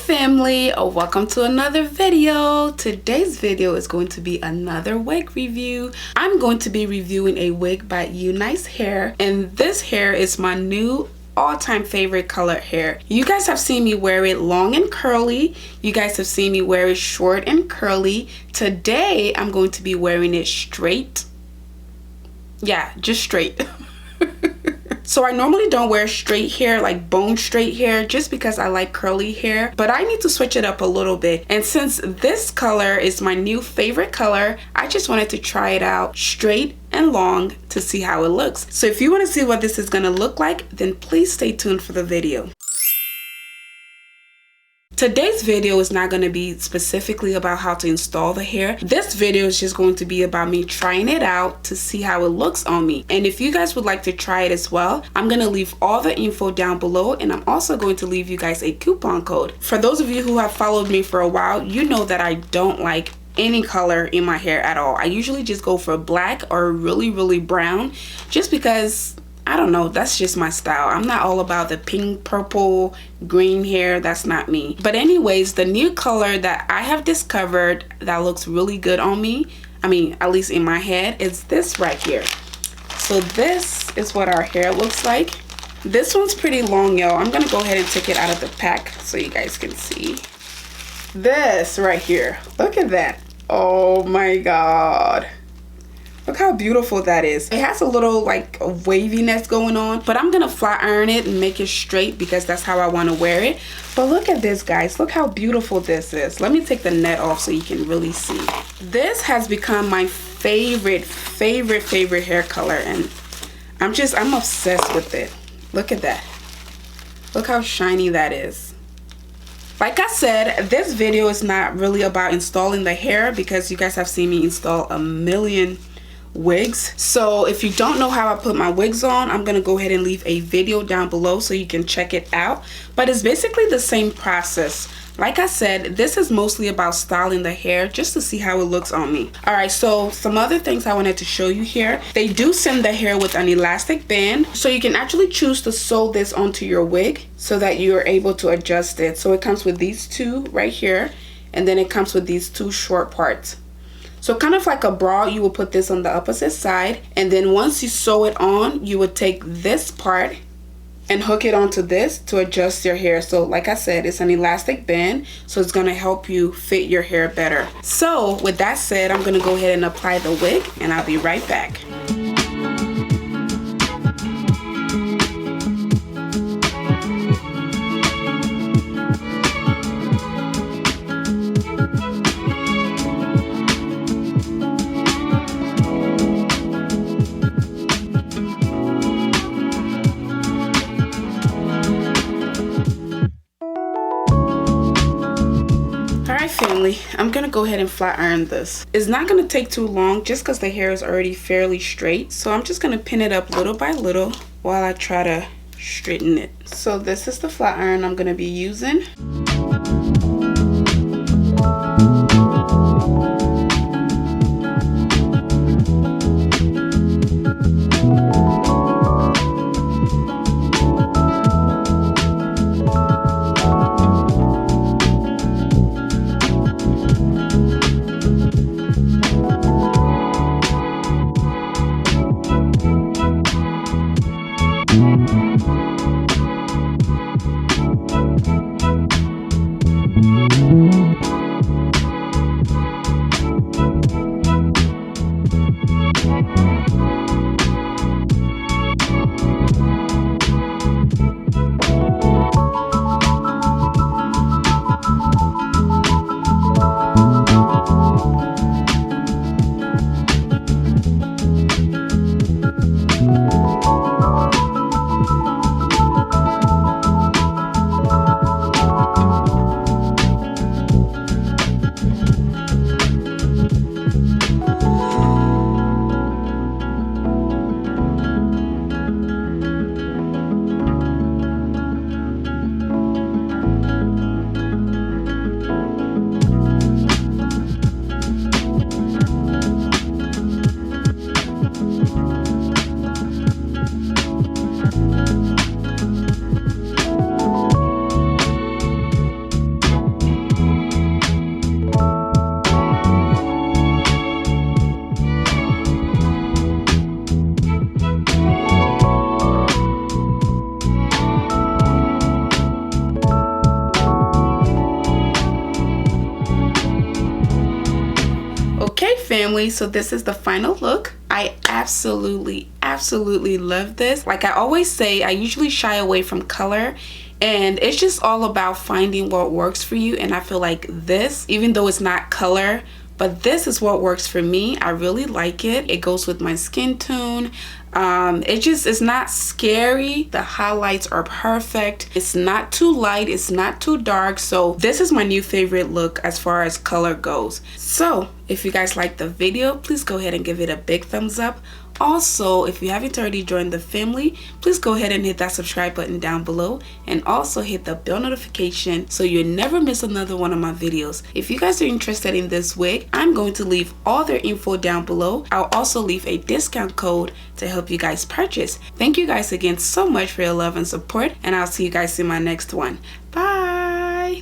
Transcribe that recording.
family, welcome to another video. Today's video is going to be another wig review. I'm going to be reviewing a wig by Unice hair, and this hair is my new all-time favorite color hair. You guys have seen me wear it long and curly. You guys have seen me wear it short and curly. Today I'm going to be wearing it straight. Yeah, just straight. So I normally don't wear straight hair, like bone straight hair, just because I like curly hair, but I need to switch it up a little bit. And since this color is my new favorite color, I just wanted to try it out straight and long to see how it looks. So if you want to see what this is going to look like, then please stay tuned for the video. Today's video is not going to be specifically about how to install the hair. This video is just going to be about me trying it out to see how it looks on me. And if you guys would like to try it as well, I'm going to leave all the info down below, and I'm also going to leave you guys a coupon code. For those of you who have followed me for a while, you know that I don't like any color in my hair at all. I usually just go for black or really brown, just because I don't know, that's just my style. I'm not all about the pink, purple, green hair. That's not me. But anyways, the new color that I have discovered that looks really good on me, I mean, at least in my head, is this right here. So this is what our hair looks like. This one's pretty long, y'all. I'm gonna go ahead and take it out of the pack so you guys can see. This right here. Look at that. Oh my God. Look how beautiful that is. It has a little like waviness going on, but I'm gonna flat iron it and make it straight because that's how I want to wear it. But look at this, guys. Look how beautiful this is. Let me take the net off so you can really see. This has become my favorite hair color, and I'm obsessed with it. Look at that. Look how shiny that is. Like I said, this video is not really about installing the hair because you guys have seen me install a million wigs. So if you don't know how I put my wigs on, I'm gonna go ahead and leave a video down below so you can check it out. But it's basically the same process. Like I said, this is mostly about styling the hair just to see how it looks on me. Alright, so some other things I wanted to show you here. They do send the hair with an elastic band, so you can actually choose to sew this onto your wig so that you're able to adjust it. So it comes with these two right here, and then it comes with these two short parts. So kind of like a bra, you will put this on the opposite side, and then once you sew it on, you would take this part and hook it onto this to adjust your hair. So like I said, it's an elastic band, so it's gonna help you fit your hair better. So with that said, I'm gonna go ahead and apply the wig, and I'll be right back. Family, I'm gonna go ahead and flat iron this. It's not gonna take too long just because the hair is already fairly straight, so I'm just gonna pin it up little by little while I try to straighten it. So this is the flat iron I'm gonna be using. family, so this is the final look. I absolutely love this. Like I always say, I usually shy away from color, and it's just all about finding what works for you. And I feel like this, even though it's not color, but this is what works for me. I really like it. It goes with my skin tone. It's not scary. The highlights are perfect. It's not too light, it's not too dark. So this is my new favorite look as far as color goes. So if you guys like the video, please go ahead and give it a big thumbs up. Also, if you haven't already joined the family, please go ahead and hit that subscribe button down below, and also hit the bell notification so you never miss another one of my videos. If you guys are interested in this wig, I'm going to leave all their info down below. I'll also leave a discount code to help you guys purchase. Thank you guys again so much for your love and support, and I'll see you guys in my next one. Bye.